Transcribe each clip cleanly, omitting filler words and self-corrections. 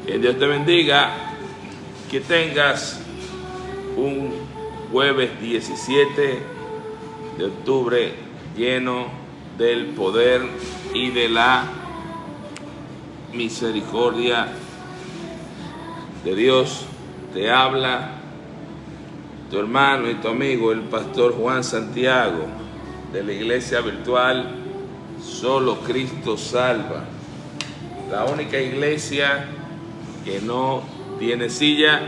Que Dios te bendiga, que tengas un jueves 17 de octubre lleno del poder y de la misericordia de Dios. Te habla tu hermano y tu amigo, el pastor Juan Santiago, de la iglesia virtual Solo Cristo Salva, la única iglesia que no tiene silla.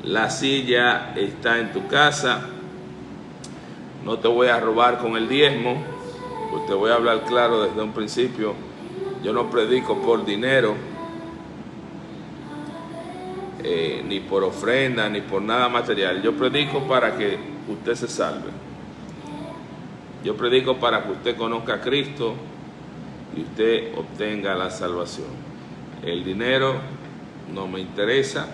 La silla está en tu casa. No te voy a robar con el diezmo, pues te voy a hablar claro desde un principio. Yo no predico por dinero, ni por ofrenda, ni por nada material. Yo predico para que usted se salve. Yo predico para que usted conozca a Cristo y usted obtenga la salvación. El dinero no me interesa,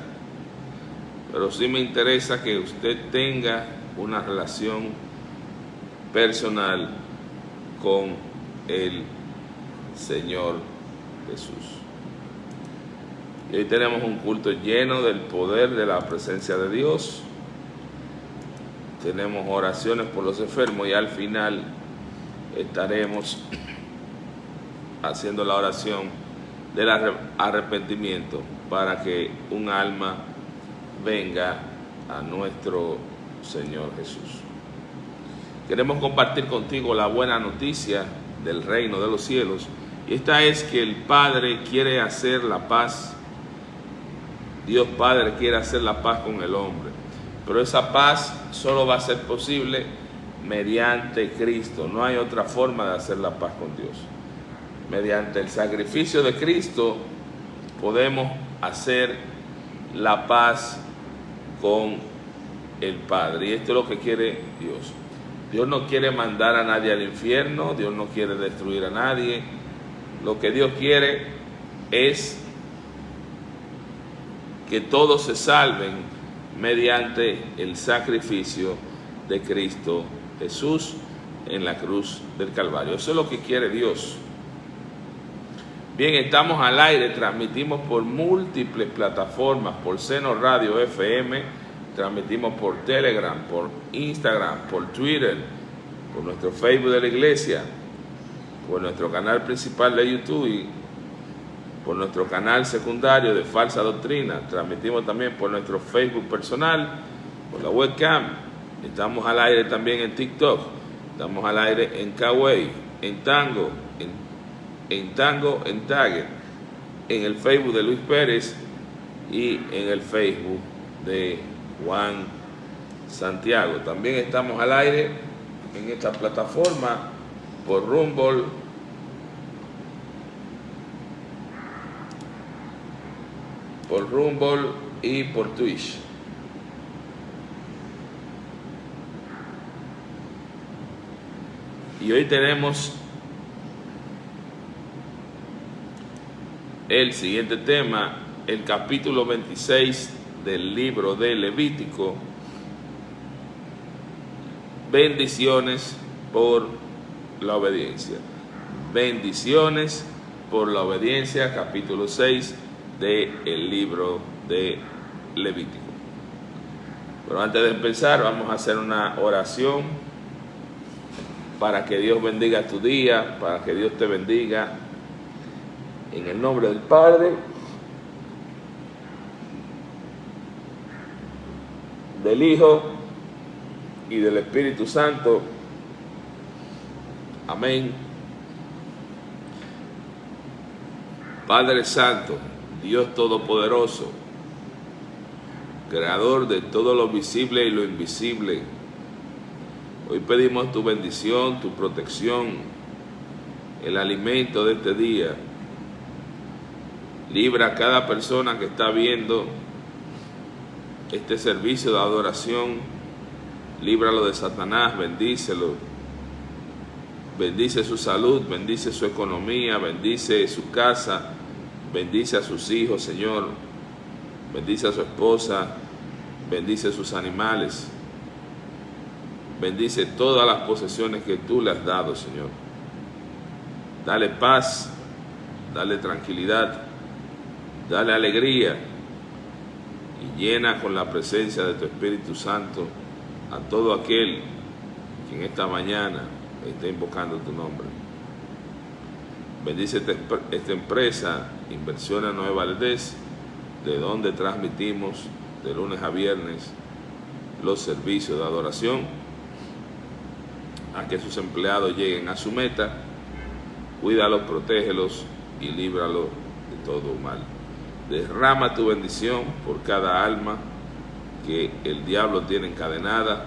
pero sí me interesa que usted tenga una relación personal con el Señor Jesús. Y hoy tenemos un culto lleno del poder de la presencia de Dios. Tenemos oraciones por los enfermos y al final estaremos haciendo la oración del arrepentimiento para que un alma venga a nuestro Señor Jesús. Queremos compartir contigo la buena noticia del reino de los cielos, y esta es que el Padre quiere hacer la paz. Dios Padre quiere hacer la paz con el hombre, pero esa paz solo va a ser posible mediante Cristo. No hay otra forma de hacer la paz con Dios. Mediante el sacrificio de Cristo podemos hacer la paz con el Padre, y esto es lo que quiere Dios. Dios no quiere mandar a nadie al infierno, Dios no quiere destruir a nadie. Lo que Dios quiere es que todos se salven mediante el sacrificio de Cristo Jesús en la cruz del Calvario. Eso es lo que quiere Dios. Bien, estamos al aire, transmitimos por múltiples plataformas, por Seno Radio FM, transmitimos por Telegram, por Instagram, por Twitter, por nuestro Facebook de la iglesia, por nuestro canal principal de YouTube y por nuestro canal secundario de Falsa Doctrina. Transmitimos también por nuestro Facebook personal, por la webcam. Estamos al aire también en TikTok, estamos al aire en Kawaii, en Tango, en Tagger, en el Facebook de Luis Pérez y en el Facebook de Juan Santiago. También estamos al aire en esta plataforma por Rumble, y por Twitch. Y hoy tenemos el siguiente tema, el capítulo 26 del libro de Levítico. Bendiciones por la obediencia. Bendiciones por la obediencia, capítulo 6 del libro de Levítico. Pero antes de empezar, vamos a hacer una oración para que Dios bendiga tu día, para que Dios te bendiga. En el nombre del Padre, del Hijo y del Espíritu Santo. Amén. Padre Santo, Dios Todopoderoso, Creador de todo lo visible y lo invisible, hoy pedimos tu bendición, tu protección, el alimento de este día. Libra a cada persona que está viendo este servicio de adoración. Líbralo de Satanás, bendícelo. Bendice su salud, bendice su economía, bendice su casa, bendice a sus hijos, Señor. Bendice a su esposa, bendice sus animales. Bendice todas las posesiones que tú le has dado, Señor. Dale paz, dale tranquilidad, Dale alegría y llena con la presencia de tu Espíritu Santo a todo aquel que en esta mañana esté invocando tu nombre. Bendice esta empresa, Inversiones Noé Valdés, de donde transmitimos de lunes a viernes los servicios de adoración, a que sus empleados lleguen a su meta. Cuídalos, protégelos y líbralos de todo mal. Derrama tu bendición por cada alma que el diablo tiene encadenada.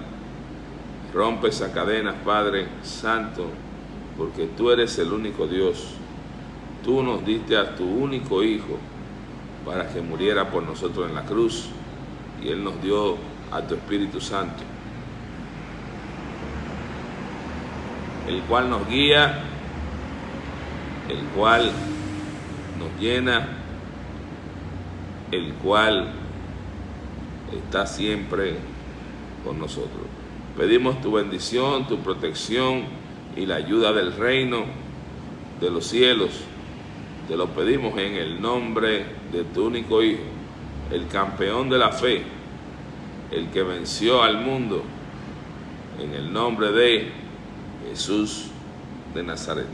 Rompe esas cadenas, Padre Santo, porque tú eres el único Dios. Tú nos diste a tu único Hijo para que muriera por nosotros en la cruz, y Él nos dio a tu Espíritu Santo, el cual nos guía, el cual nos llena, el cual está siempre con nosotros. Pedimos tu bendición, tu protección y la ayuda del reino de los cielos. Te lo pedimos en el nombre de tu único Hijo, el campeón de la fe, el que venció al mundo, en el nombre de Jesús de Nazaret.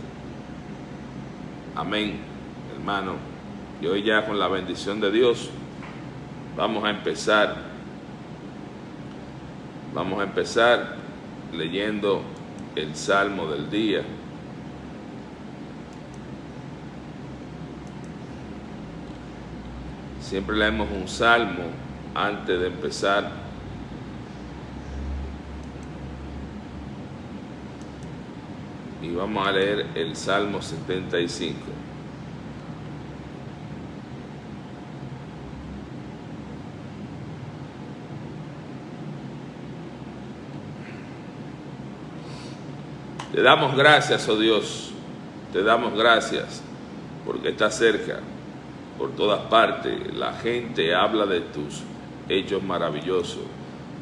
Amén, hermano. Y hoy, ya con la bendición de Dios, vamos a empezar leyendo el Salmo del día. Siempre leemos un salmo antes de empezar. Y vamos a leer el Salmo 75. Te damos gracias, oh Dios, te damos gracias porque estás cerca, por todas partes. La gente habla de tus hechos maravillosos.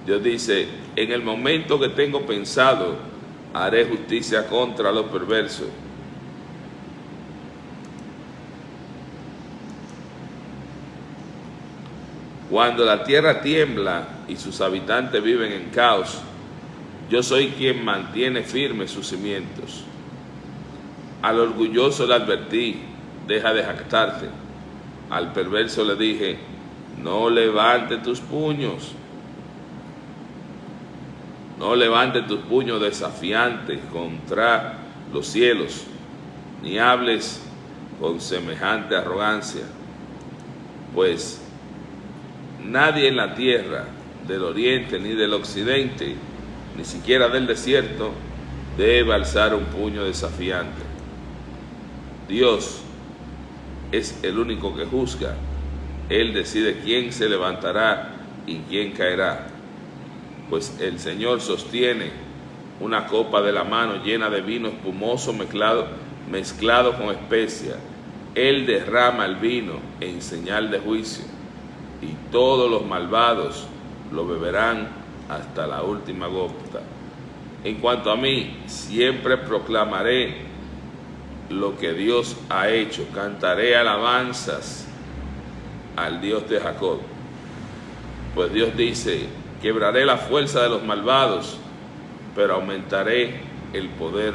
Dios dice: en el momento que tengo pensado, haré justicia contra los perversos. Cuando la tierra tiembla y sus habitantes viven en caos, yo soy quien mantiene firmes sus cimientos. Al orgulloso le advertí: deja de jactarte. Al perverso le dije: no levantes tus puños. No levantes tus puños desafiantes contra los cielos, ni hables con semejante arrogancia. Pues nadie en la tierra, del oriente ni del occidente, ni siquiera del desierto, debe alzar un puño desafiante. Dios es el único que juzga. Él decide quién se levantará y quién caerá. Pues el Señor sostiene una copa de la mano llena de vino espumoso mezclado con especia. Él derrama el vino en señal de juicio, y todos los malvados lo beberán hasta la última gota. En cuanto a mí, siempre proclamaré lo que Dios ha hecho. Cantaré alabanzas al Dios de Jacob. Pues Dios dice: quebraré la fuerza de los malvados, pero aumentaré el poder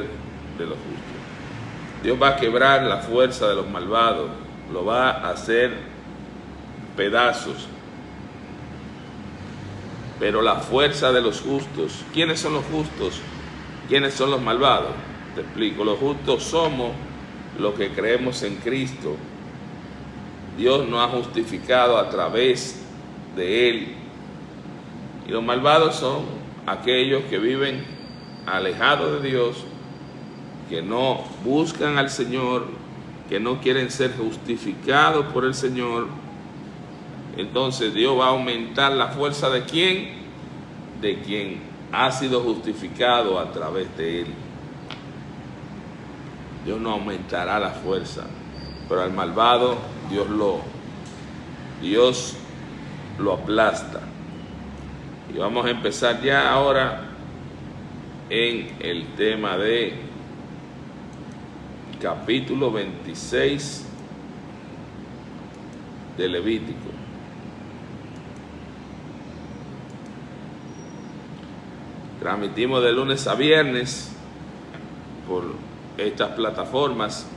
de los justos. Dios va a quebrar la fuerza de los malvados, lo va a hacer pedazos. Pero la fuerza de los justos, ¿quiénes son los justos? ¿Quiénes son los malvados? Te explico. Los justos somos los que creemos en Cristo. Dios nos ha justificado a través de Él. Y los malvados son aquellos que viven alejados de Dios, que no buscan al Señor, que no quieren ser justificados por el Señor. Entonces Dios va a aumentar la fuerza de ¿quién? De quien ha sido justificado a través de Él. Dios no aumentará la fuerza, pero al malvado Dios lo aplasta. Y vamos a empezar ya ahora en el tema de capítulo 26 de Levítico. Transmitimos de lunes a viernes por estas plataformas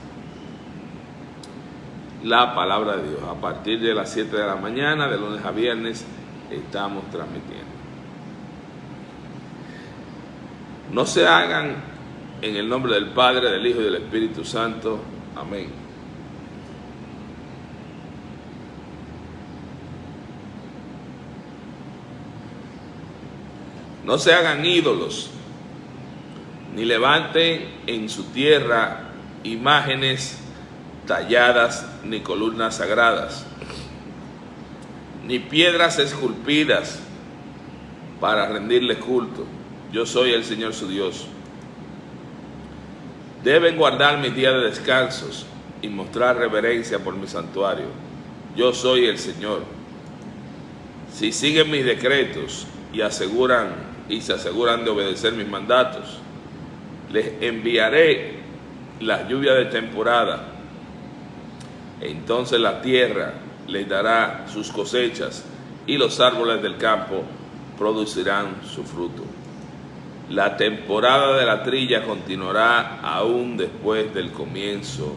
la palabra de Dios. A partir de las 7 de la mañana, de lunes a viernes, estamos transmitiendo. No se hagan en el nombre del Padre, del Hijo y del Espíritu Santo. Amén. No se hagan ídolos, ni levanten en su tierra imágenes talladas, ni columnas sagradas, ni piedras esculpidas para rendirle culto. Yo soy el Señor su Dios. Deben guardar mis días de descansos y mostrar reverencia por mi santuario. Yo soy el Señor. Si siguen mis decretos y se aseguran de obedecer mis mandatos, les enviaré las lluvias de temporada. Entonces la tierra les dará sus cosechas y los árboles del campo producirán su fruto. La temporada de la trilla continuará aún después del comienzo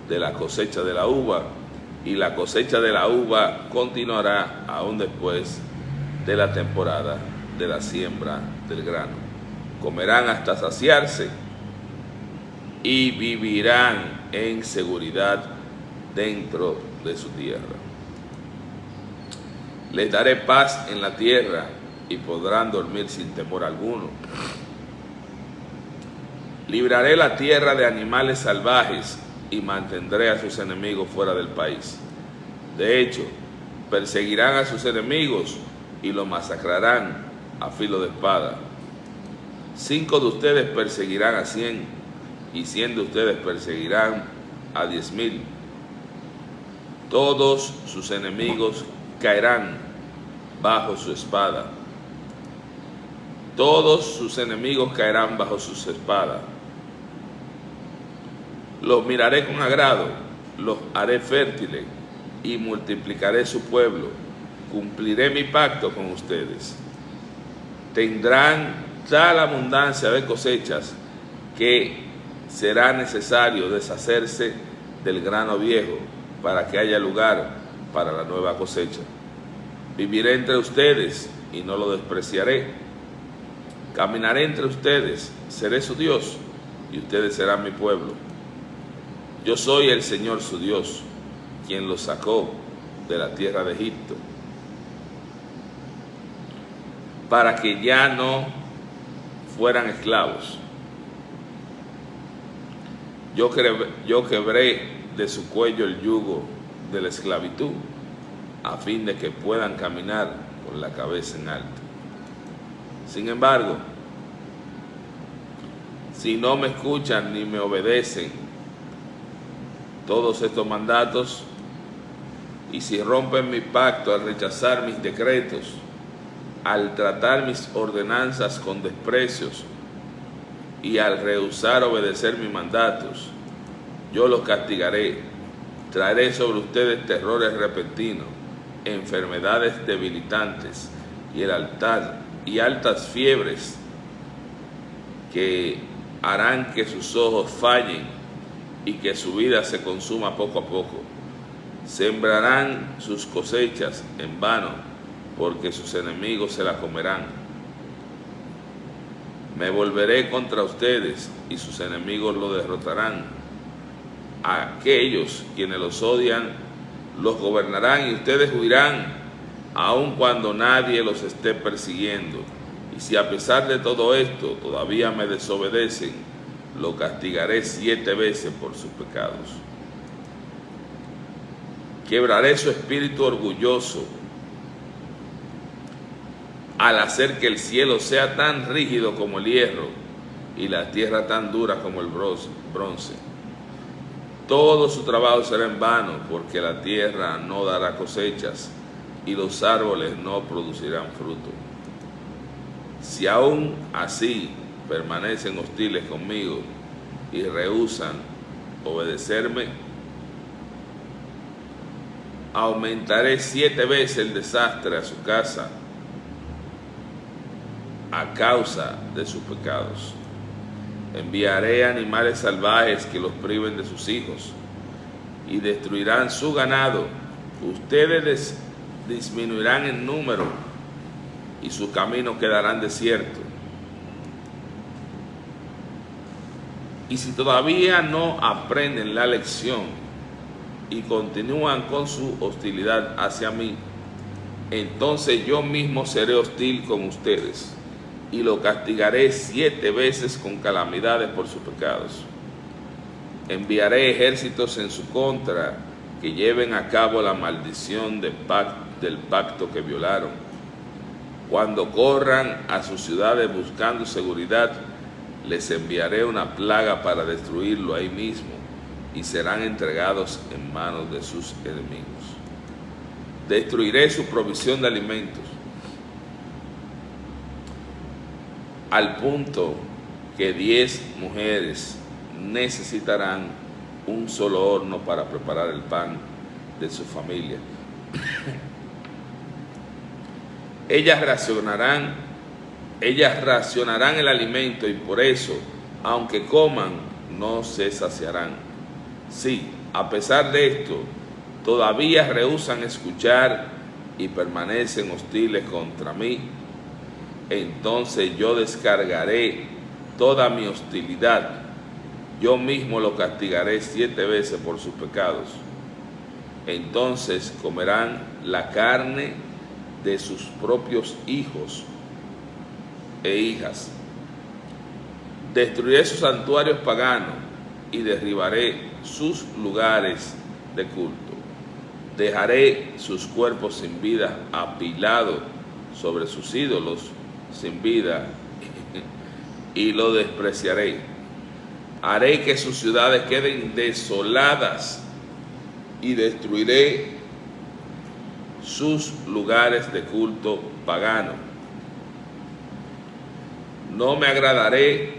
de la cosecha de la uva, y la cosecha de la uva continuará aún después de la temporada de la siembra del grano. Comerán hasta saciarse y vivirán en seguridad dentro de su tierra. Les daré paz en la tierra y podrán dormir sin temor alguno. Libraré la tierra de animales salvajes y mantendré a sus enemigos fuera del país. De hecho, perseguirán a sus enemigos y los masacrarán a filo de espada. 5 de ustedes perseguirán a 100 y 100 de ustedes perseguirán a 10,000. Todos sus enemigos caerán bajo su espada. Todos sus enemigos caerán bajo sus espadas. Los miraré con agrado, los haré fértiles y multiplicaré su pueblo. Cumpliré mi pacto con ustedes. Tendrán tal abundancia de cosechas que será necesario deshacerse del grano viejo para que haya lugar para la nueva cosecha. Viviré entre ustedes y no lo despreciaré. Caminaré entre ustedes, seré su Dios y ustedes serán mi pueblo. Yo soy el Señor su Dios, quien los sacó de la tierra de Egipto, para que ya no fueran esclavos. Yo quebré de su cuello el yugo de la esclavitud, a fin de que puedan caminar con la cabeza en alto. Sin embargo, si no me escuchan ni me obedecen todos estos mandatos, y si rompen mi pacto al rechazar mis decretos, al tratar mis ordenanzas con desprecios y al rehusar obedecer mis mandatos, yo los castigaré. Traeré sobre ustedes terrores repentinos, enfermedades debilitantes y altas fiebres que harán que sus ojos fallen y que su vida se consuma poco a poco. Sembrarán sus cosechas en vano, porque sus enemigos se la comerán. Me volveré contra ustedes y sus enemigos lo derrotarán. Aquellos quienes los odian los gobernarán y ustedes huirán, aun cuando nadie los esté persiguiendo. Y si a pesar de todo esto todavía me desobedecen, lo castigaré 7 veces por sus pecados. Quebraré su espíritu orgulloso al hacer que el cielo sea tan rígido como el hierro y la tierra tan dura como el bronce. Todo su trabajo será en vano, porque la tierra no dará cosechas y los árboles no producirán fruto. Si aún así permanecen hostiles conmigo y rehúsan obedecerme, aumentaré 7 veces el desastre a su casa a causa de sus pecados. Enviaré animales salvajes que los priven de sus hijos y destruirán su ganado. Ustedes disminuirán en número y sus caminos quedarán desiertos. Y si todavía no aprenden la lección y continúan con su hostilidad hacia mí, entonces yo mismo seré hostil con ustedes y lo castigaré 7 veces con calamidades por sus pecados. Enviaré ejércitos en su contra que lleven a cabo la maldición del pacto que violaron. Cuando corran a sus ciudades buscando seguridad, les enviaré una plaga para destruirlo ahí mismo y serán entregados en manos de sus enemigos. Destruiré su provisión de alimentos al punto que 10 mujeres necesitarán un solo horno para preparar el pan de su familia. Ellas racionarán el alimento y por eso, aunque coman, no se saciarán. Sí, a pesar de esto, todavía rehúsan escuchar y permanecen hostiles contra mí. Entonces yo descargaré toda mi hostilidad. Yo mismo lo castigaré 7 veces por sus pecados. Entonces comerán la carne de sus propios hijos e hijas. Destruiré sus santuarios paganos y derribaré sus lugares de culto. Dejaré sus cuerpos sin vida apilados sobre sus ídolos sin vida y lo despreciaré. Haré que sus ciudades queden desoladas y destruiré sus lugares de culto pagano. No me agradaré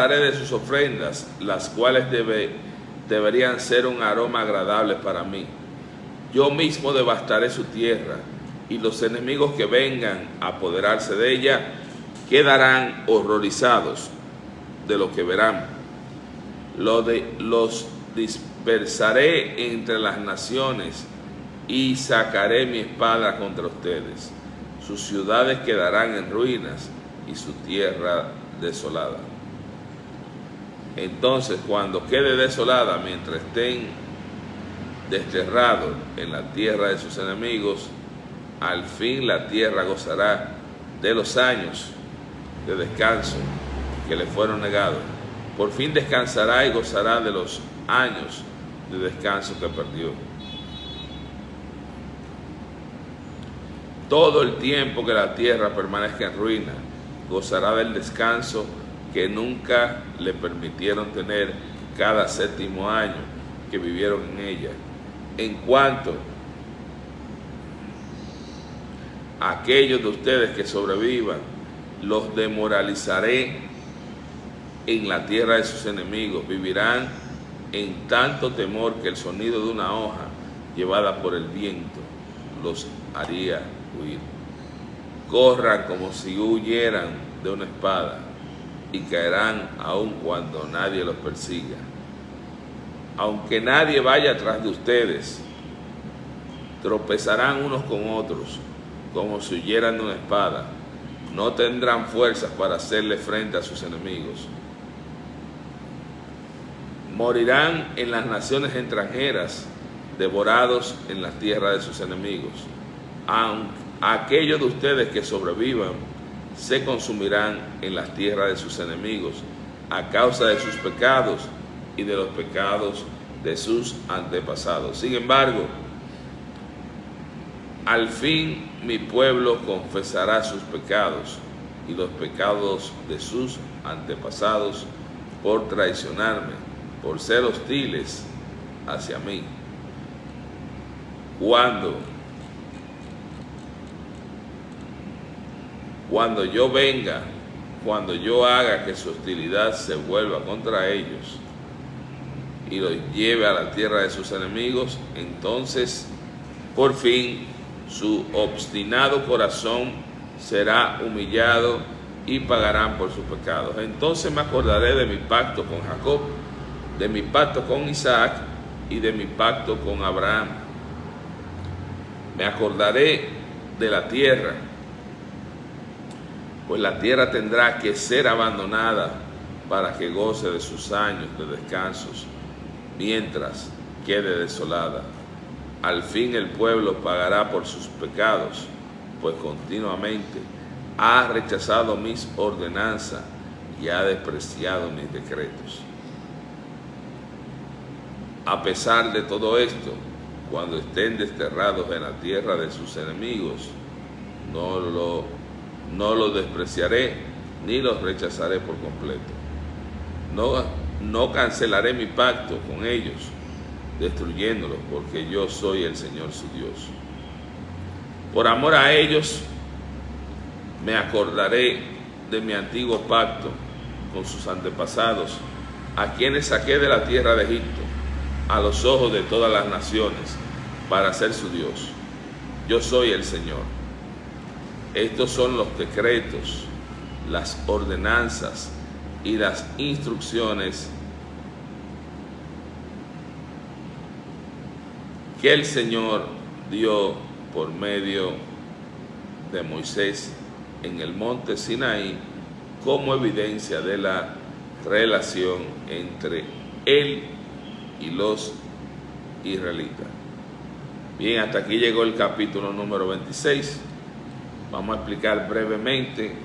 de sus ofrendas, las cuales deberían ser un aroma agradable para mí. Yo mismo devastaré su tierra, y los enemigos que vengan a apoderarse de ella quedarán horrorizados de lo que verán. Los dispersaré entre las naciones y sacaré mi espada contra ustedes. Sus ciudades quedarán en ruinas y su tierra desolada. Entonces, cuando quede desolada, mientras estén desterrados en la tierra de sus enemigos, al fin la tierra gozará de los años de descanso que le fueron negados. Por fin descansará y gozará de los años de descanso que perdió. Todo el tiempo que la tierra permanezca en ruina, gozará del descanso que nunca le permitieron tener cada 7º año que vivieron en ella. En cuanto a aquellos de ustedes que sobrevivan, los demoralizaré en la tierra de sus enemigos. Vivirán en tanto temor que el sonido de una hoja llevada por el viento los haría huir. Corran como si huyeran de una espada y caerán aun cuando nadie los persiga. Aunque nadie vaya atrás de ustedes, tropezarán unos con otros como si huyeran de una espada. No tendrán fuerzas para hacerle frente a sus enemigos. Morirán en las naciones extranjeras, devorados en la tierra de sus enemigos. Aquellos de ustedes que sobrevivan se consumirán en las tierras de sus enemigos a causa de sus pecados y de los pecados de sus antepasados. Sin embargo, al fin mi pueblo confesará sus pecados y los pecados de sus antepasados por traicionarme, por ser hostiles hacia mí. Cuando yo venga cuando yo haga que su hostilidad se vuelva contra ellos y los lleve a la tierra de sus enemigos, entonces por fin su obstinado corazón será humillado y pagarán por sus pecados. Entonces me acordaré de mi pacto con Jacob, de mi pacto con Isaac y de mi pacto con Abraham. Me acordaré de la tierra, pues la tierra tendrá que ser abandonada para que goce de sus años de descansos, mientras quede desolada. Al fin el pueblo pagará por sus pecados, pues continuamente ha rechazado mis ordenanzas y ha despreciado mis decretos. A pesar de todo esto, cuando estén desterrados en la tierra de sus enemigos, no los despreciaré ni los rechazaré por completo. No cancelaré mi pacto con ellos, destruyéndolos, porque yo soy el Señor su Dios. Por amor a ellos, me acordaré de mi antiguo pacto con sus antepasados, a quienes saqué de la tierra de Egipto, a los ojos de todas las naciones, para ser su Dios. Yo soy el Señor. Estos son los decretos, las ordenanzas y las instrucciones que el Señor dio por medio de Moisés en el monte Sinaí, como evidencia de la relación entre él y los israelitas. Bien, hasta aquí llegó el capítulo número 26. Vamos a explicar brevemente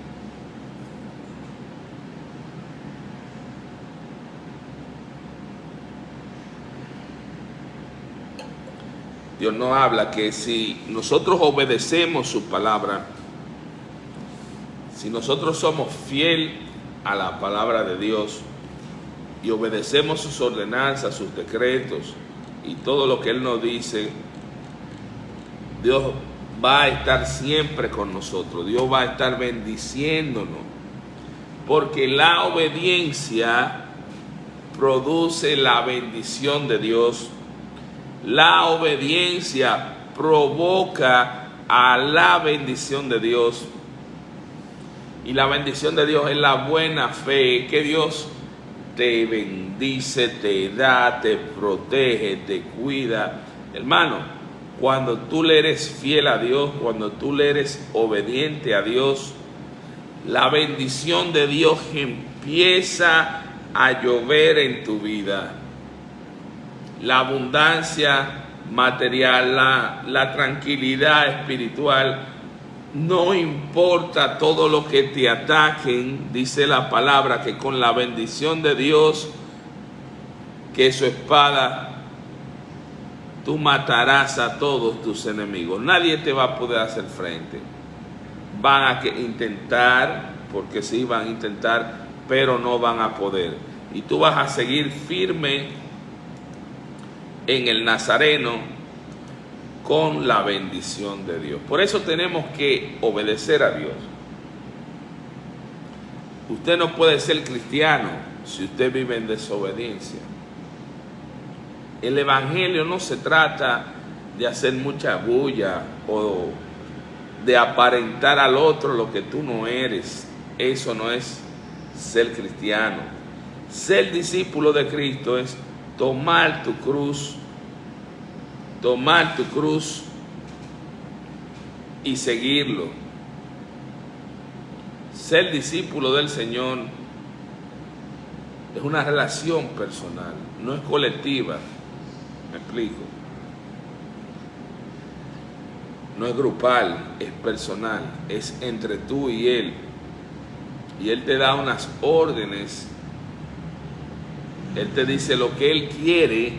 Dios nos habla que si nosotros obedecemos su palabra, si nosotros somos fieles a la palabra de Dios y obedecemos sus ordenanzas, sus decretos y todo lo que Él nos dice, Dios va a estar siempre con nosotros. Dios va a estar bendiciéndonos, porque la obediencia produce la bendición de Dios. La obediencia provoca a la bendición de Dios. Y la bendición de Dios es la buena fe, que Dios te bendice, te da, te protege, te cuida. Hermano, cuando tú le eres fiel a Dios, cuando tú le eres obediente a Dios, la bendición de Dios empieza a llover en tu vida. La abundancia material, la tranquilidad espiritual, no importa todo lo que te ataquen, dice la palabra que con la bendición de Dios, que su espada, tú matarás a todos tus enemigos. Nadie te va a poder hacer frente. Van a intentar, porque sí van a intentar, pero no van a poder. Y tú vas a seguir firme en el Nazareno con la bendición de Dios. Por eso tenemos que obedecer a Dios. Usted no puede ser cristiano si usted vive en desobediencia. El evangelio no se trata de hacer mucha bulla o de aparentar al otro lo que tú no eres. Eso no es ser cristiano. Ser discípulo de Cristo es tomar tu cruz y seguirlo. Ser discípulo del Señor es una relación personal, no es colectiva. Me explico. No es grupal, es personal, es entre tú y Él. Y Él te da unas órdenes. Él te dice lo que Él quiere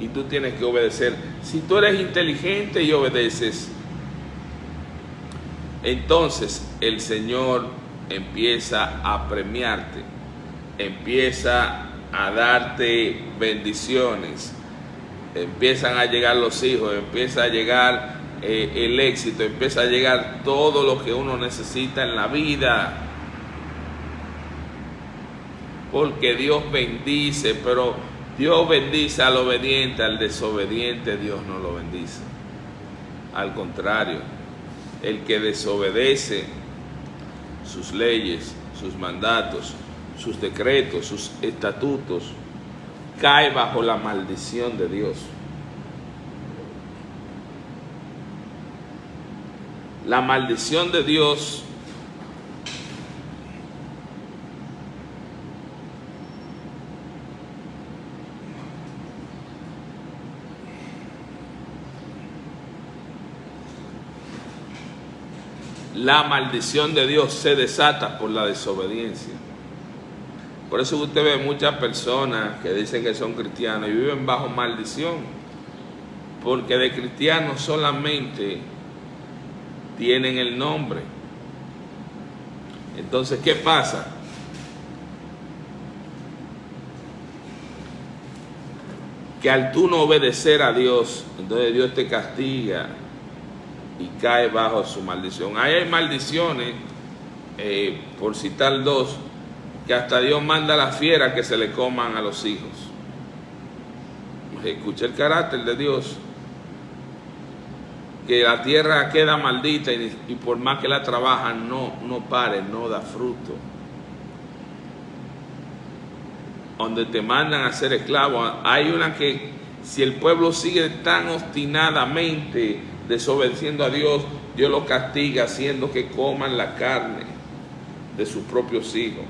y tú tienes que obedecer. Si tú eres inteligente y obedeces, entonces el Señor empieza a premiarte, empieza a darte bendiciones, empiezan a llegar los hijos, empieza a llegar el éxito, empieza a llegar todo lo que uno necesita en la vida. porque Dios bendice, pero Dios bendice al obediente, al desobediente Dios no lo bendice. Al contrario, el que desobedece sus leyes, sus mandatos, sus decretos, sus estatutos, cae bajo la maldición de Dios. La maldición de Dios se desata por la desobediencia. Por eso usted ve muchas personas que dicen que son cristianos y viven bajo maldición, porque de cristianos solamente tienen el nombre. Entonces, ¿qué pasa? Que al tú no obedecer a Dios, entonces Dios te castiga y cae bajo su maldición. Ahí hay maldiciones, por citar dos, que hasta Dios manda a las fieras que se le coman a los hijos. Escucha el carácter de Dios, que la tierra queda maldita y por más que la trabajan no pare, no da fruto. Donde te mandan a ser esclavo, hay una que si el pueblo sigue tan obstinadamente desobedeciendo a Dios, Dios lo castiga haciendo que coman la carne de sus propios hijos.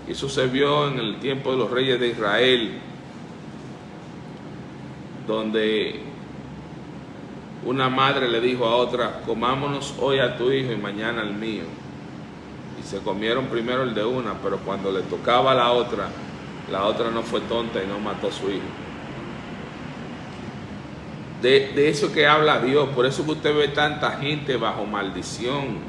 Eso se vio en el tiempo de los reyes de Israel, donde una madre le dijo a otra: comámonos hoy a tu hijo y mañana al mío. Y se comieron primero el de una, pero cuando le tocaba a la otra no fue tonta y no mató a su hijo. De eso que habla Dios. Por eso que usted ve tanta gente bajo maldición,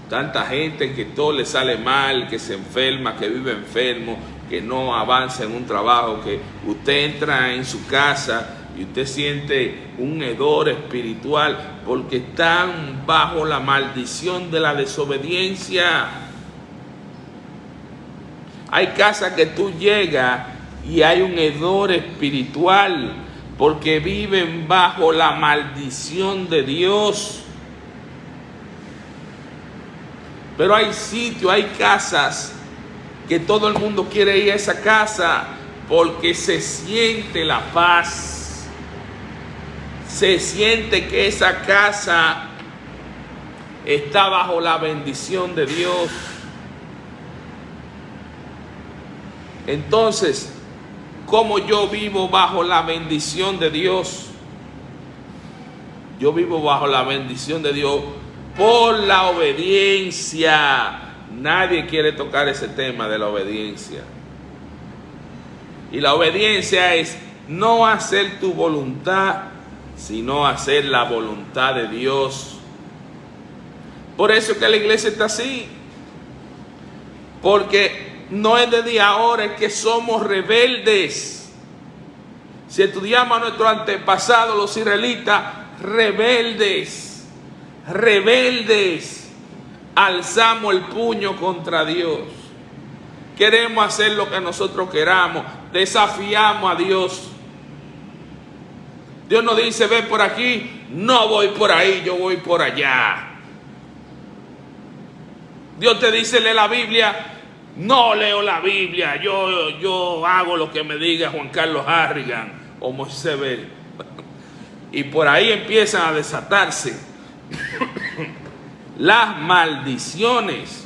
tanta gente que todo le sale mal, que se enferma, que vive enfermo, que no avanza en un trabajo, que usted entra en su casa y usted siente un hedor espiritual porque están bajo la maldición de la desobediencia. Hay casas que tú llegas y hay un hedor espiritual porque viven bajo la maldición de Dios. Pero hay sitios, hay casas que todo el mundo quiere ir a esa casa porque se siente la paz. Se siente que esa casa está bajo la bendición de Dios. Entonces, ¿cómo yo vivo bajo la bendición de Dios? Yo vivo bajo la bendición de Dios por la obediencia. Nadie quiere tocar ese tema de la obediencia. Y la obediencia es no hacer tu voluntad, sino hacer la voluntad de Dios. Por eso es que la iglesia está así. Porque no es desde ahora, es que somos rebeldes. Si estudiamos a nuestros antepasados, los israelitas, rebeldes, alzamos el puño contra Dios. Queremos hacer lo que nosotros queramos, desafiamos a Dios. Dios nos dice: ven por aquí, no voy por ahí, yo voy por allá. Dios te dice: lee la Biblia, no leo la Biblia, yo hago lo que me diga Juan Carlos Harrigan o Moisés Bell. Y por ahí empiezan a desatarse las maldiciones.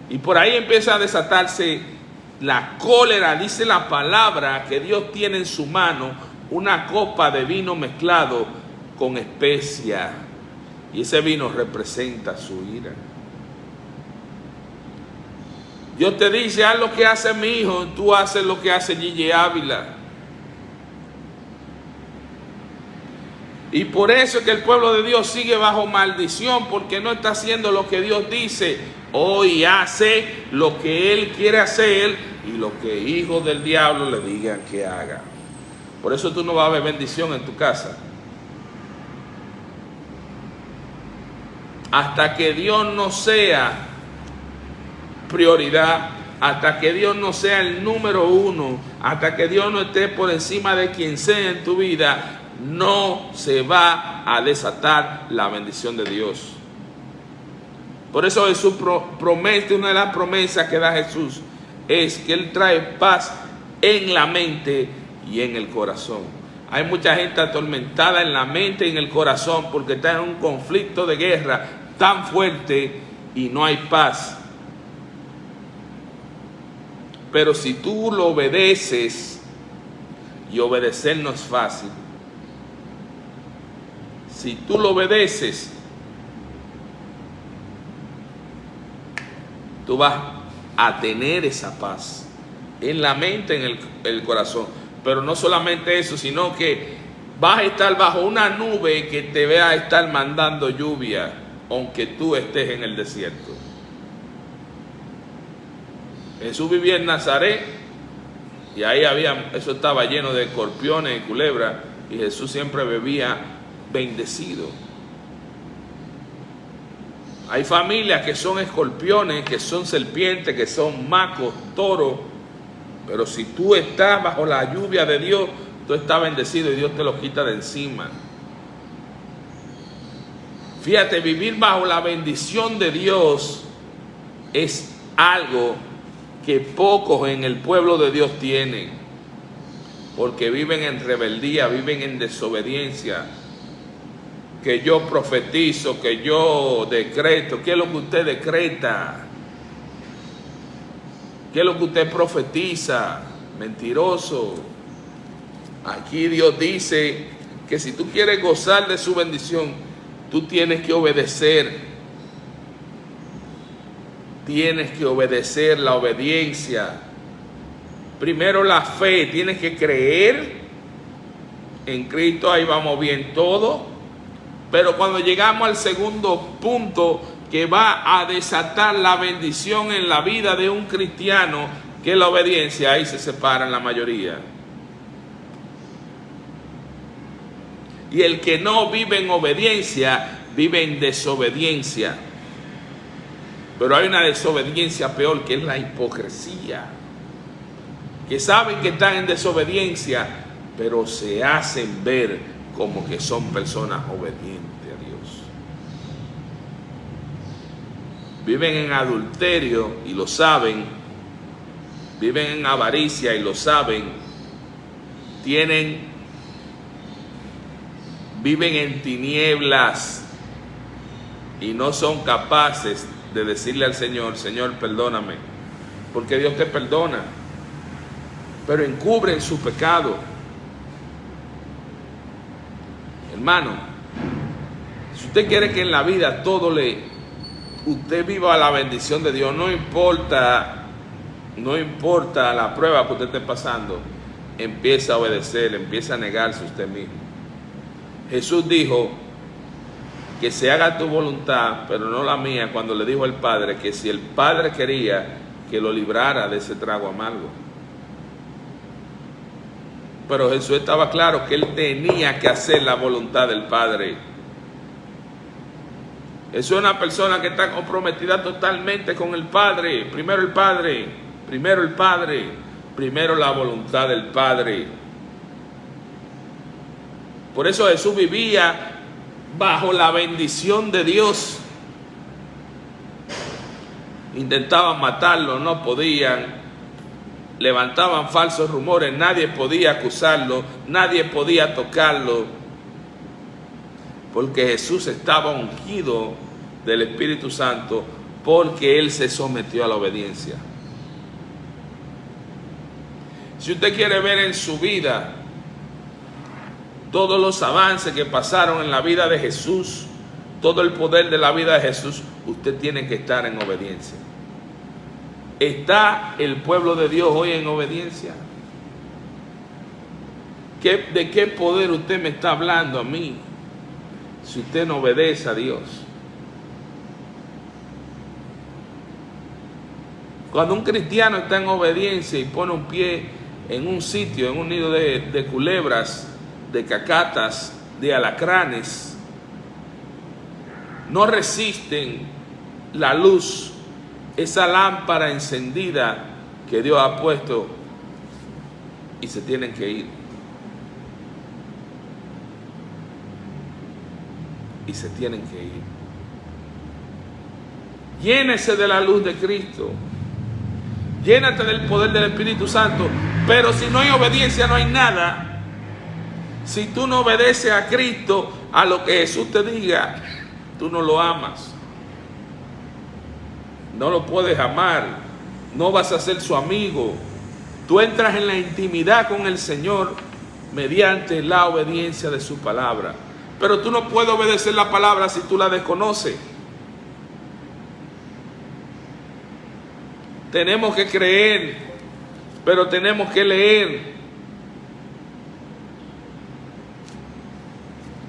Y por ahí empieza a desatarse la cólera. Dice la palabra que Dios tiene en su mano una copa de vino mezclado con especia. Y ese vino representa su ira. Dios te dice: haz lo que hace mi hijo, tú haces lo que hace Gigi Ávila. Y por eso es que el pueblo de Dios sigue bajo maldición, porque no está haciendo lo que Dios dice. Hoy hace lo que Él quiere hacer y lo que hijos del diablo le digan que haga. Por eso tú no vas a ver bendición en tu casa. hasta que Dios no sea prioridad, hasta que Dios no sea el número uno, hasta que Dios no esté por encima de quien sea en tu vida, no se va a desatar la bendición de Dios. Por eso Jesús promete, una de las promesas que da Jesús es que Él trae paz en la mente y en el corazón. Hay mucha gente atormentada en la mente y en el corazón porque está en un conflicto de guerra tan fuerte y no hay paz. Pero si tú lo obedeces, y obedecer no es fácil, si tú lo obedeces, tú vas a tener esa paz en la mente, en el corazón. Pero no solamente eso, sino que vas a estar bajo una nube que te va a estar mandando lluvia, aunque tú estés en el desierto. Jesús vivía en Nazaret y ahí eso estaba lleno de escorpiones y culebras, y Jesús siempre bebía bendecido. Hay familias que son escorpiones, que son serpientes, que son macos, toros, pero si tú estás bajo la lluvia de Dios, tú estás bendecido y Dios te lo quita de encima. Fíjate, vivir bajo la bendición de Dios es algo que pocos en el pueblo de Dios tienen, porque viven en rebeldía, viven en desobediencia. Que yo profetizo, que yo decreto. ¿Qué es lo que usted decreta? ¿Qué es lo que usted profetiza? Mentiroso. Aquí Dios dice que si tú quieres gozar de su bendición, tú tienes que obedecer. Tienes que obedecer, la obediencia. Primero la fe, tienes que creer en Cristo, ahí vamos bien todo. Pero cuando llegamos al segundo punto, que va a desatar la bendición en la vida de un cristiano, que es la obediencia, ahí se separan la mayoría. Y el que no vive en obediencia, vive en desobediencia. Pero hay una desobediencia peor, que es la hipocresía. Que saben que están en desobediencia, pero se hacen ver como que son personas obedientes a Dios. Viven en adulterio y lo saben. Viven en avaricia y lo saben. Viven en tinieblas y no son capaces de decirle al Señor: Señor, perdóname, porque Dios te perdona, pero encubren su pecado. Hermano, si usted quiere que en la vida usted viva la bendición de Dios, no importa la prueba que usted esté pasando, empieza a obedecer, empieza a negarse usted mismo. Jesús dijo que se haga tu voluntad, pero no la mía, cuando le dijo al Padre que si el Padre quería que lo librara de ese trago amargo. Pero Jesús estaba claro que Él tenía que hacer la voluntad del Padre. Es una persona que está comprometida totalmente con el Padre. Primero el Padre, primero el Padre, primero la voluntad del Padre. Por eso Jesús vivía bajo la bendición de Dios. Intentaban matarlo, no podían. Levantaban falsos rumores, nadie podía acusarlo, nadie podía tocarlo, porque Jesús estaba ungido del Espíritu Santo, porque Él se sometió a la obediencia. Si usted quiere ver en su vida todos los avances que pasaron en la vida de Jesús, todo el poder de la vida de Jesús, usted tiene que estar en obediencia. ¿Está el pueblo de Dios hoy en obediencia? ¿De qué poder usted me está hablando a mí si usted no obedece a Dios? Cuando un cristiano está en obediencia y pone un pie en un sitio, en un nido de culebras, de cacatas, de alacranes, no resisten la luz, esa lámpara encendida que Dios ha puesto, y se tienen que ir. Y se tienen que ir. Llénese de la luz de Cristo. Llénate del poder del Espíritu Santo. Pero si no hay obediencia, no hay nada. Si tú no obedeces a Cristo, a lo que Jesús te diga, tú no lo amas. No lo puedes amar. No vas a ser su amigo. Tú entras en la intimidad con el Señor mediante la obediencia de su palabra. Pero tú no puedes obedecer la palabra si tú la desconoces. Tenemos que creer, pero tenemos que leer.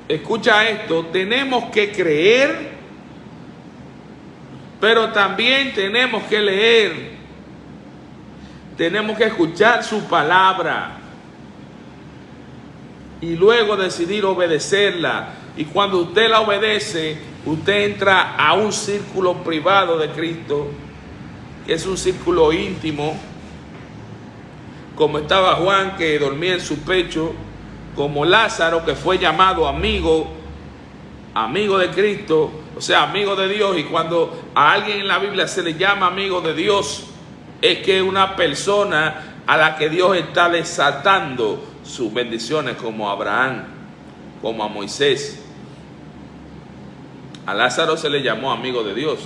Escucha esto, tenemos que creer, pero también tenemos que leer. Tenemos que escuchar su palabra y luego decidir obedecerla. Y cuando usted la obedece, usted entra a un círculo privado de Cristo, que es un círculo íntimo, como estaba Juan, que dormía en su pecho, como Lázaro, que fue llamado amigo de Cristo, o sea, amigo de Dios. Y cuando a alguien en la Biblia se le llama amigo de Dios, es que es una persona a la que Dios está desatando sus bendiciones, como a Abraham, como a Moisés. A Lázaro se le llamó amigo de Dios,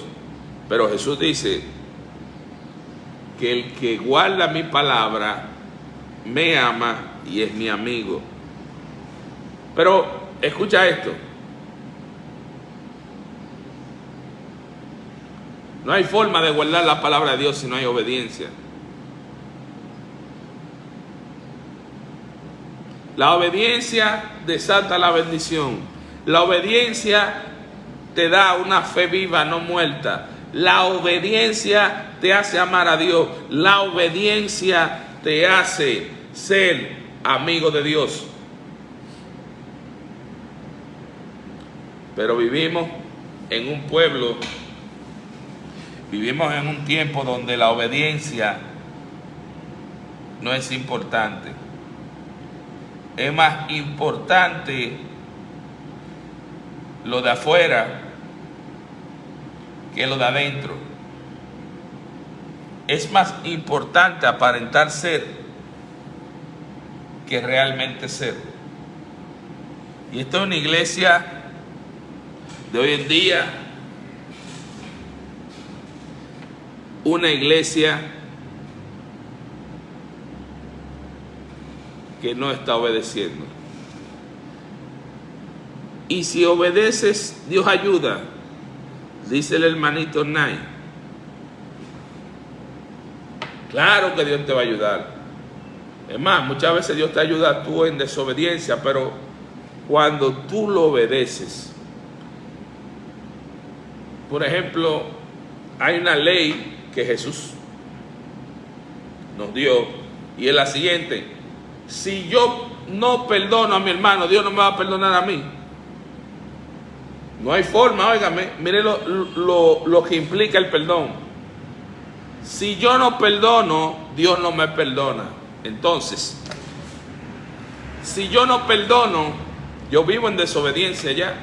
pero Jesús dice que el que guarda mi palabra me ama y es mi amigo. Pero escucha esto. No hay forma de guardar la palabra de Dios si no hay obediencia. La obediencia desata la bendición. La obediencia te da una fe viva, no muerta. La obediencia te hace amar a Dios. La obediencia te hace ser amigo de Dios. Pero vivimos en un pueblo, vivimos en un tiempo donde la obediencia no es importante. Es más importante lo de afuera que lo de adentro. Es más importante aparentar ser que realmente ser. Y esto es una iglesia de hoy en día, una iglesia que no está obedeciendo. Y si obedeces, Dios ayuda, dice el hermanito Nay. Claro que Dios te va a ayudar. Es más, muchas veces Dios te ayuda tú en desobediencia, pero cuando tú lo obedeces. Por ejemplo, hay una ley que Jesús nos dio y es la siguiente: si yo no perdono a mi hermano, Dios no me va a perdonar a mí. No hay forma, óigame, mire lo que implica el perdón. Si yo no perdono, Dios no me perdona. Entonces, si yo no perdono, yo vivo en desobediencia ya.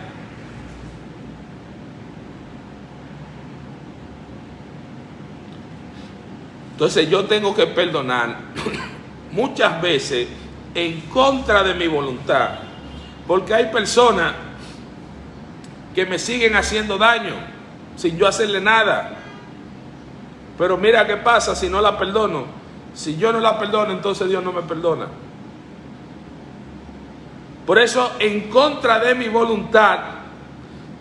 Entonces yo tengo que perdonar muchas veces en contra de mi voluntad, porque hay personas que me siguen haciendo daño sin yo hacerle nada. Pero mira qué pasa si no la perdono. Si yo no la perdono, entonces Dios no me perdona. Por eso, en contra de mi voluntad,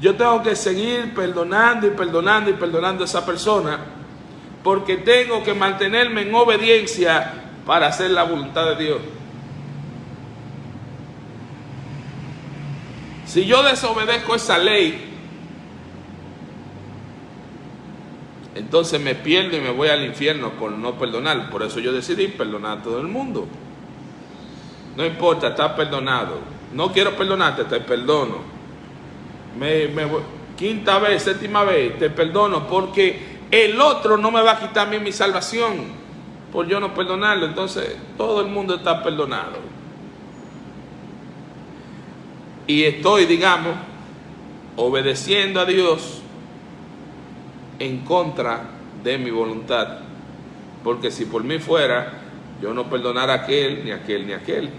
yo tengo que seguir perdonando y perdonando y perdonando a esa persona, porque tengo que mantenerme en obediencia para hacer la voluntad de Dios. Si yo desobedezco esa ley, entonces me pierdo y me voy al infierno por no perdonar. Por eso yo decidí perdonar a todo el mundo. No importa, estás perdonado. No quiero perdonarte, te perdono. quinta vez, séptima vez, te perdono, porque el otro no me va a quitar a mí mi salvación por yo no perdonarlo. Entonces todo el mundo está perdonado. Y estoy, digamos, obedeciendo a Dios en contra de mi voluntad. Porque si por mí fuera, yo no perdonara a aquel, ni a aquel, ni a aquel.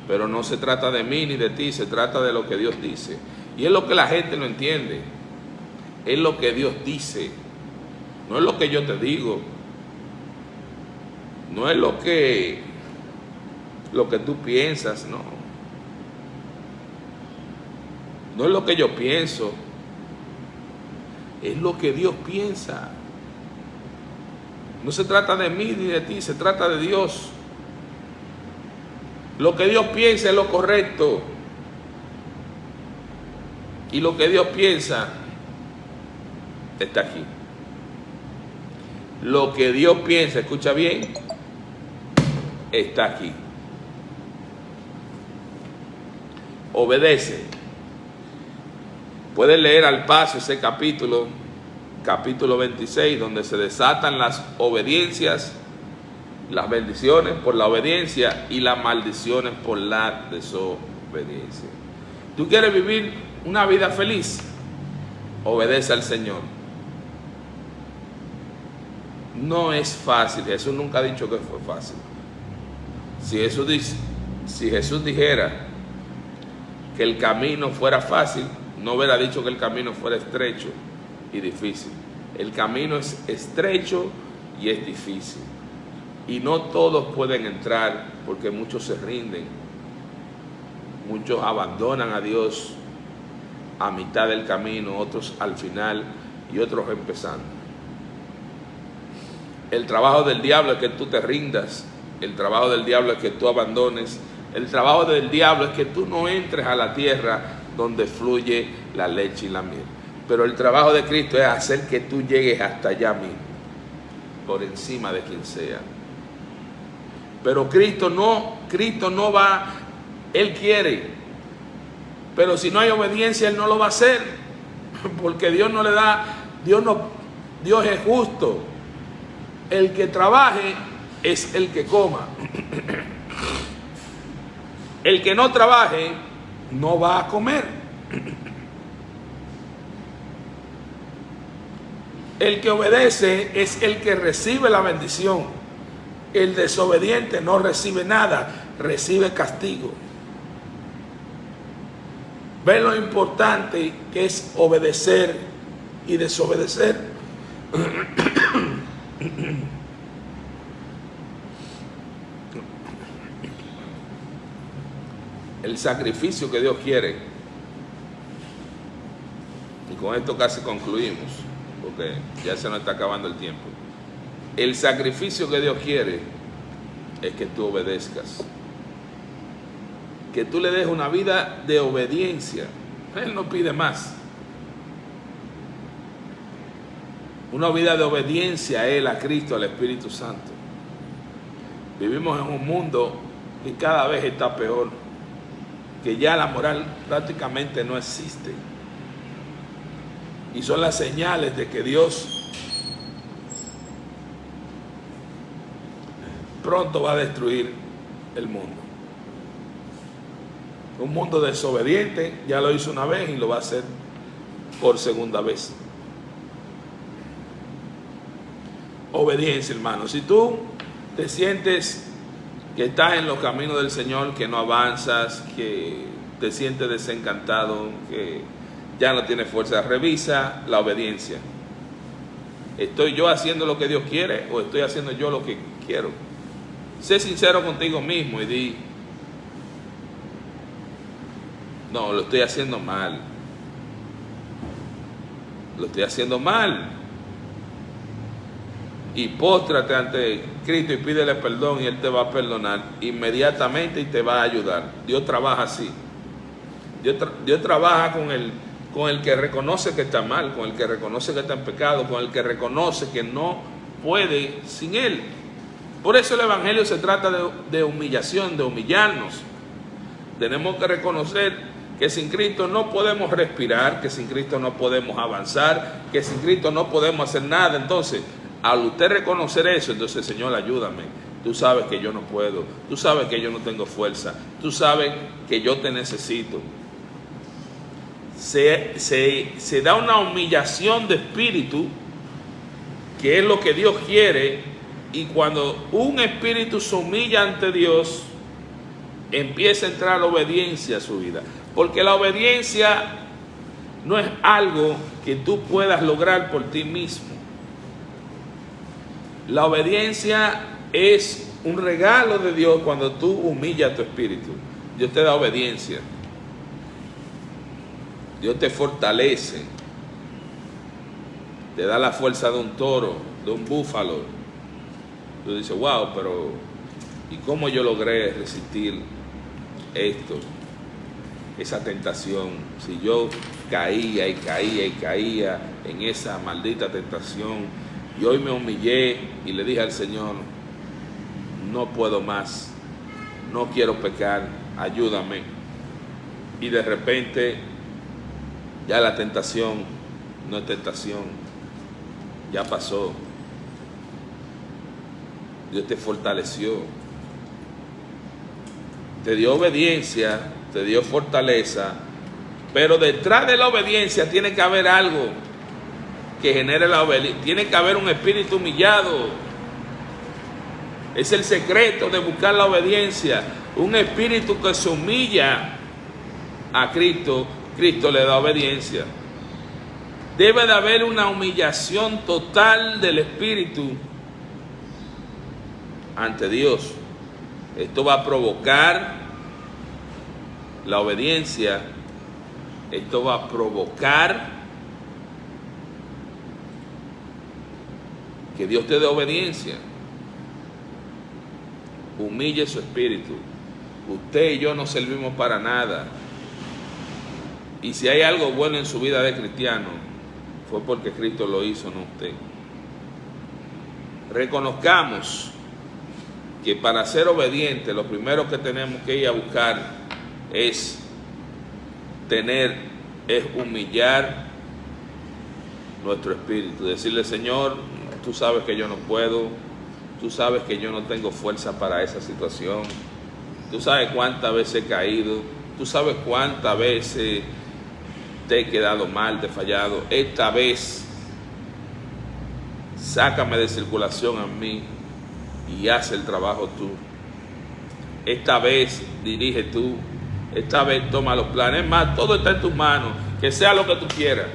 Pero no se trata de mí ni de ti, se trata de lo que Dios dice. Y es lo que la gente no entiende. Es lo que Dios dice. No es lo que yo te digo. No es lo que tú piensas, no. No es lo que yo pienso. Es lo que Dios piensa. No se trata de mí ni de ti, se trata de Dios. Lo que Dios piensa es lo correcto. Y lo que Dios piensa está aquí. Lo que Dios piensa, escucha bien, está aquí. Obedece. Puedes leer al paso ese capítulo 26, donde se desatan las obediencias, las bendiciones por la obediencia y las maldiciones por la desobediencia. ¿Tú quieres vivir una vida feliz? Obedece al Señor. No es fácil. Jesús nunca ha dicho que fue fácil. Si Jesús dijera que el camino fuera fácil, no hubiera dicho que el camino fuera estrecho y difícil. El camino es estrecho y es difícil. Y no todos pueden entrar porque muchos se rinden. Muchos abandonan a Dios a mitad del camino, otros al final y otros empezando. El trabajo del diablo es que tú te rindas. El trabajo del diablo es que tú abandones. El trabajo del diablo es que tú no entres a la tierra donde fluye la leche y la miel. Pero el trabajo de Cristo es hacer que tú llegues hasta allá mismo, por encima de quien sea. Pero Cristo no va, Él quiere. Pero si no hay obediencia, Él no lo va a hacer. Porque Dios no le da, Dios es justo. El que trabaje es el que coma. El que no trabaje no va a comer. El que obedece es el que recibe la bendición. El desobediente no recibe nada, recibe castigo. ¿Ven lo importante que es obedecer y desobedecer? El sacrificio que Dios quiere, y con esto casi concluimos, porque ya se nos está acabando el tiempo. El sacrificio que Dios quiere es que tú obedezcas, que tú le des una vida de obediencia. Él no pide más. Una vida de obediencia a Él, a Cristo, al Espíritu Santo. Vivimos en un mundo que cada vez está peor, que ya la moral prácticamente no existe. Y son las señales de que Dios pronto va a destruir el mundo. Un mundo desobediente, ya lo hizo una vez y lo va a hacer por segunda vez. Obediencia, hermano. Si tú te sientes que estás en los caminos del Señor, que no avanzas, que te sientes desencantado, que ya no tienes fuerza, revisa la obediencia. ¿Estoy yo haciendo lo que Dios quiere o estoy haciendo yo lo que quiero? Sé sincero contigo mismo y di: no, lo estoy haciendo mal. Lo estoy haciendo mal. Y póstrate ante Cristo y pídele perdón y Él te va a perdonar inmediatamente y te va a ayudar. Dios trabaja así. Dios trabaja con el que reconoce que está mal, con el que reconoce que está en pecado, con el que reconoce que no puede sin Él. Por eso el Evangelio se trata de humillación, de humillarnos. Tenemos que reconocer que sin Cristo no podemos respirar, que sin Cristo no podemos avanzar, que sin Cristo no podemos hacer nada. Entonces, al usted reconocer eso, entonces, Señor, ayúdame. Tú sabes que yo no puedo, tú sabes que yo no tengo fuerza, tú sabes que yo te necesito. Se da una humillación de espíritu, que es lo que Dios quiere, y cuando un espíritu se humilla ante Dios, empieza a entrar la obediencia a su vida. Porque la obediencia no es algo que tú puedas lograr por ti mismo. La obediencia es un regalo de Dios cuando tú humillas tu espíritu. Dios te da obediencia. Dios te fortalece. Te da la fuerza de un toro, de un búfalo. Tú dices, wow, pero ¿y cómo yo logré resistir esto? Esa tentación. Si yo caía y caía y caía en esa maldita tentación, y hoy me humillé y le dije al Señor, no puedo más, no quiero pecar, ayúdame. Y de repente ya la tentación no es tentación, ya pasó. Dios te fortaleció, te dio obediencia, te dio fortaleza, pero detrás de la obediencia tiene que haber algo que genere la obediencia. Tiene que haber un espíritu humillado. Es el secreto de buscar la obediencia. Un espíritu que se humilla a Cristo, Cristo le da obediencia. Debe de haber una humillación total del espíritu ante Dios. Esto va a provocar la obediencia. Esto va a provocar que Dios te dé obediencia. Humille su espíritu. Usted y yo no servimos para nada. Y si hay algo bueno en su vida de cristiano, fue porque Cristo lo hizo, no usted. Reconozcamos que para ser obediente, lo primero que tenemos que ir a buscar es humillar nuestro espíritu. Decirle, Señor, tú sabes que yo no puedo, tú sabes que yo no tengo fuerza para esa situación, tú sabes cuántas veces he caído, tú sabes cuántas veces te he quedado mal, te he fallado. Esta vez, sácame de circulación a mí y haz el trabajo tú. Esta vez dirige tú, esta vez toma los planes. Es más, todo está en tus manos, que sea lo que tú quieras.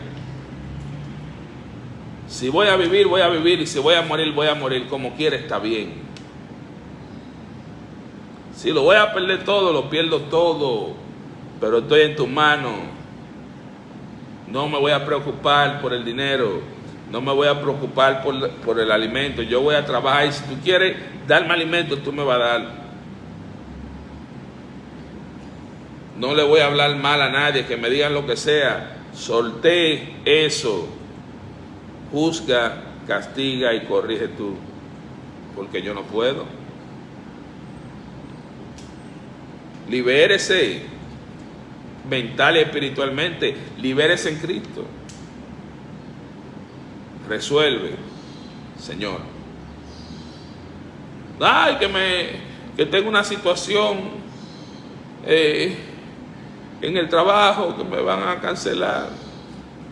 Si voy a vivir, voy a vivir, y si voy a morir, como quiera está bien. Si lo voy a perder todo, lo pierdo todo, pero estoy en tus manos. No me voy a preocupar por el dinero, no me voy a preocupar por el alimento. Yo voy a trabajar, y si tú quieres darme alimento, tú me vas a dar. No le voy a hablar mal a nadie, que me digan lo que sea. Solté eso. Juzga, castiga y corrige tú, porque yo no puedo. Libérese mental y espiritualmente, libérese en Cristo. Resuelve, Señor. Ay, que tengo una situación en el trabajo, que me van a cancelar.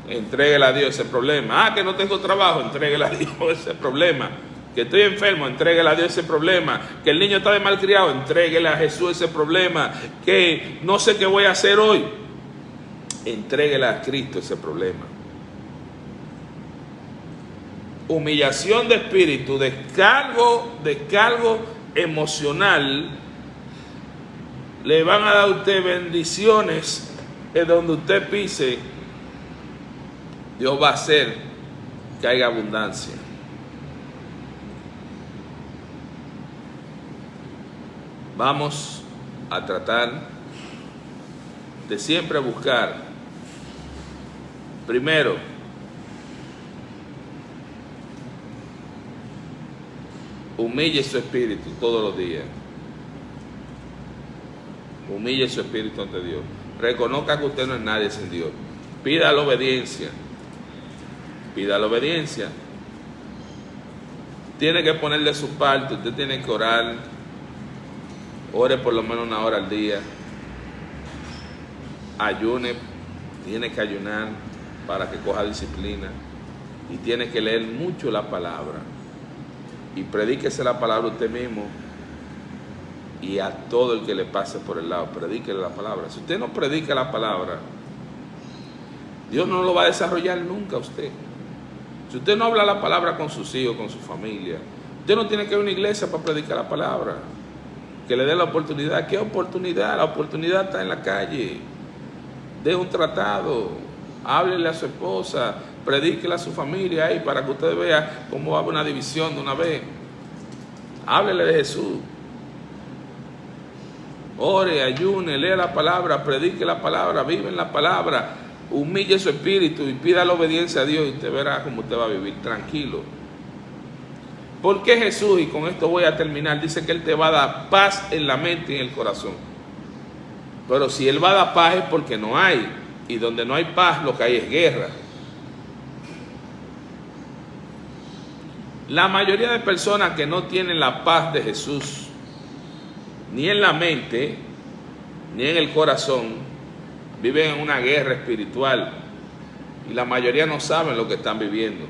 Entréguele a Dios ese problema. Ah, que no tengo trabajo, entréguele a Dios ese problema. Que estoy enfermo, entréguele a Dios ese problema. Que el niño está de malcriado, entréguele a Jesús ese problema. Que no sé qué voy a hacer hoy, entréguele a Cristo ese problema. Humillación de espíritu, descargo emocional. Le van a dar a usted bendiciones en donde usted pise. Dios va a hacer que haya abundancia. Vamos a tratar de siempre buscar, primero, humille su espíritu todos los días. Humille su espíritu ante Dios. Reconozca que usted no es nadie sin Dios. Pida la obediencia. Pida la obediencia. Tiene que ponerle su parte. Usted tiene que orar. Ore por lo menos 1 hora al día. Ayune. Tiene que ayunar para que coja disciplina. Y tiene que leer mucho la palabra. Y predíquese la palabra usted mismo. Y a todo el que le pase por el lado, predíquele la palabra. Si usted no predica la palabra, Dios no lo va a desarrollar nunca a usted. Si usted no habla la palabra con sus hijos, con su familia, usted no tiene que ir a una iglesia para predicar la palabra. Que le dé la oportunidad. ¿Qué oportunidad? La oportunidad está en la calle. Dé un tratado. Háblele a su esposa. Predíquele a su familia ahí para que usted vea cómo va a haber una división de una vez. Háblele de Jesús. Ore, ayune, lea la palabra, predique la palabra, vive en la palabra, humille su espíritu y pida la obediencia a Dios y usted verá cómo usted va a vivir tranquilo. Porque Jesús, y con esto voy a terminar, dice que Él te va a dar paz en la mente y en el corazón. Pero si Él va a dar paz es porque no hay, y donde no hay paz lo que hay es guerra. La mayoría de personas que no tienen la paz de Jesús, ni en la mente, ni en el corazón, viven en una guerra espiritual. Y la mayoría no saben lo que están viviendo.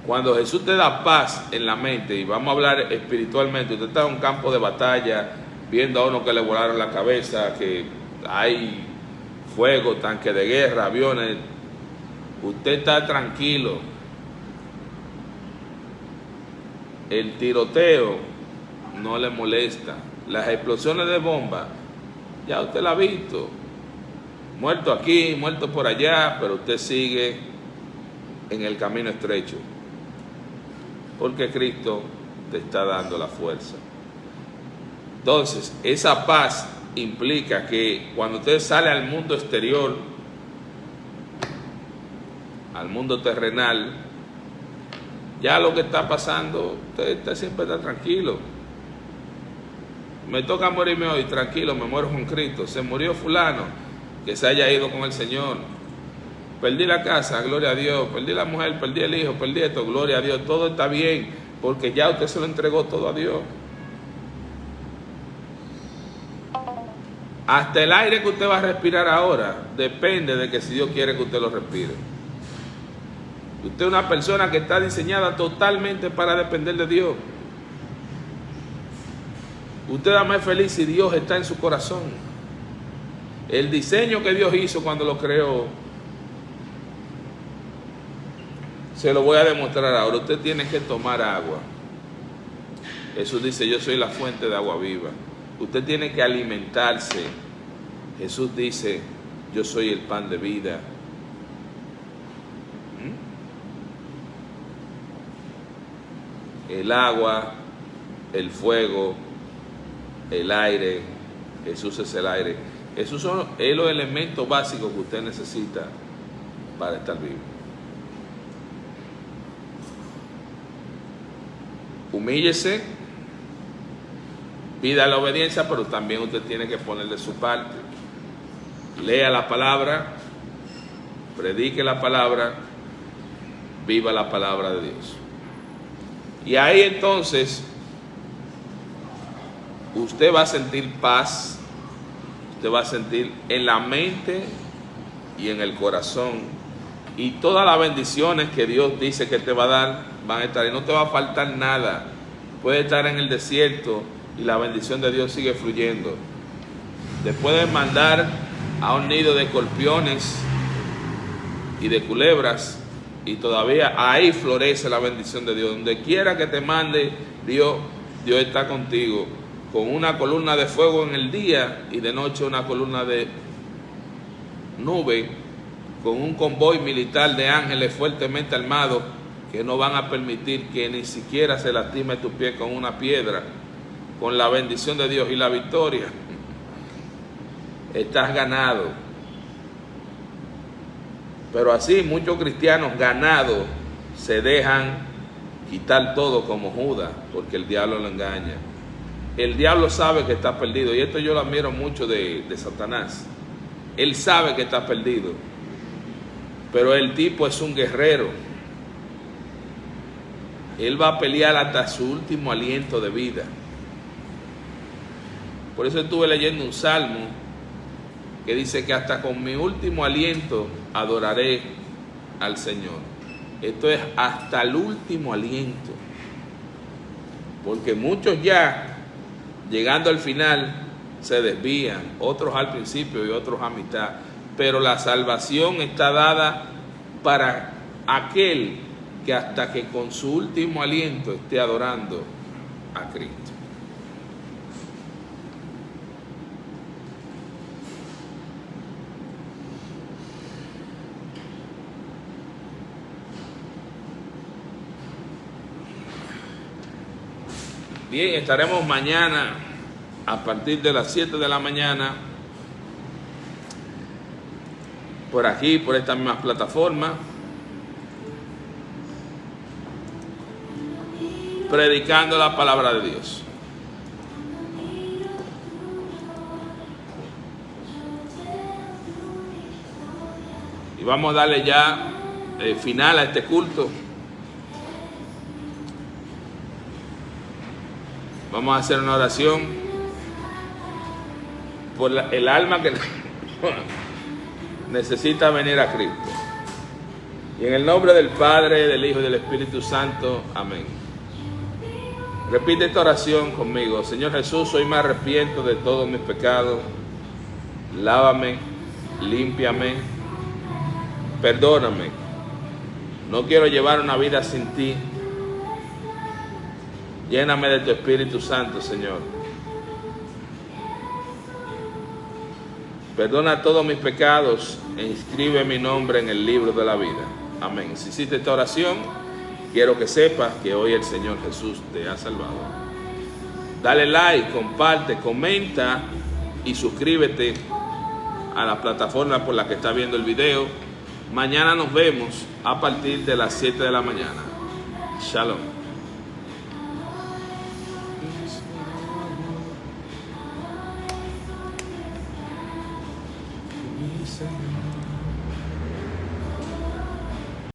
Cuando Jesús te da paz en la mente, y vamos a hablar espiritualmente, usted está en un campo de batalla, viendo a uno que le volaron la cabeza, que hay fuego, tanques de guerra, aviones, usted está tranquilo. El tiroteo no le molesta. Las explosiones de bomba, ya usted la ha visto. Muerto aquí, muerto por allá, pero usted sigue en el camino estrecho. Porque Cristo te está dando la fuerza. Entonces, esa paz implica que cuando usted sale al mundo exterior, al mundo terrenal, ya lo que está pasando, usted siempre está tranquilo. Me toca morirme hoy, tranquilo, me muero con Cristo. Se murió fulano, que se haya ido con el Señor. Perdí la casa, gloria a Dios. Perdí la mujer, perdí el hijo, perdí esto, gloria a Dios. Todo está bien, porque ya usted se lo entregó todo a Dios. Hasta el aire que usted va a respirar ahora, depende de que si Dios quiere que usted lo respire. Usted es una persona que está diseñada totalmente para depender de Dios. Usted es más feliz si Dios está en su corazón. El diseño que Dios hizo cuando lo creó, se lo voy a demostrar ahora. Usted tiene que tomar agua. Jesús dice, yo soy la fuente de agua viva. Usted tiene que alimentarse. Jesús dice, yo soy el pan de vida. El agua, el fuego, el aire. Jesús es el aire. Esos son los elementos básicos que usted necesita para estar vivo. Humíllese, pida la obediencia, pero también usted tiene que ponerle su parte. Lea la palabra, predique la palabra, viva la palabra de Dios. Y ahí entonces usted va a sentir paz, usted va a sentir en la mente y en el corazón, y todas las bendiciones que Dios dice que te va a dar van a estar, y no te va a faltar nada. Puedes estar en el desierto y la bendición de Dios sigue fluyendo. Te pueden mandar a un nido de escorpiones y de culebras, y todavía ahí florece la bendición de Dios. Donde quiera que te mande Dios, Dios está contigo, con una columna de fuego en el día y de noche una columna de nube, con un convoy militar de ángeles fuertemente armados que no van a permitir que ni siquiera se lastime tu pie con una piedra. Con la bendición de Dios y la victoria, estás ganado. Pero así muchos cristianos ganados se dejan quitar todo como Judas, porque el diablo lo engaña. el diablo sabe que está perdido. Y esto yo lo admiro mucho de Satanás. Él sabe que está perdido. Pero el tipo es un guerrero. Él va a pelear hasta su último aliento de vida. Por eso estuve leyendo un salmo que dice que hasta con mi último aliento adoraré al Señor. Esto es hasta el último aliento. Porque muchos ya, llegando al final, se desvían. Otros al principio y otros a mitad. Pero la salvación está dada para aquel que hasta que con su último aliento esté adorando a Cristo. Bien, estaremos mañana a partir de las 7 de la mañana por aquí, por esta misma plataforma, predicando la palabra de Dios. Y vamos a darle ya final a este culto. Vamos a hacer una oración por el alma que necesita venir a Cristo. Y en el nombre del Padre, del Hijo y del Espíritu Santo. Amén. Repite esta oración conmigo. Señor Jesús, hoy me arrepiento de todos mis pecados. Lávame, límpiame, perdóname. No quiero llevar una vida sin ti. Lléname de tu Espíritu Santo, Señor. Perdona todos mis pecados e inscribe mi nombre en el libro de la vida. Amén. Si hiciste esta oración, quiero que sepas que hoy el Señor Jesús te ha salvado. Dale like, comparte, comenta y suscríbete a la plataforma por la que está viendo el video. Mañana nos vemos a partir de las 7 de la mañana. Shalom. Señor.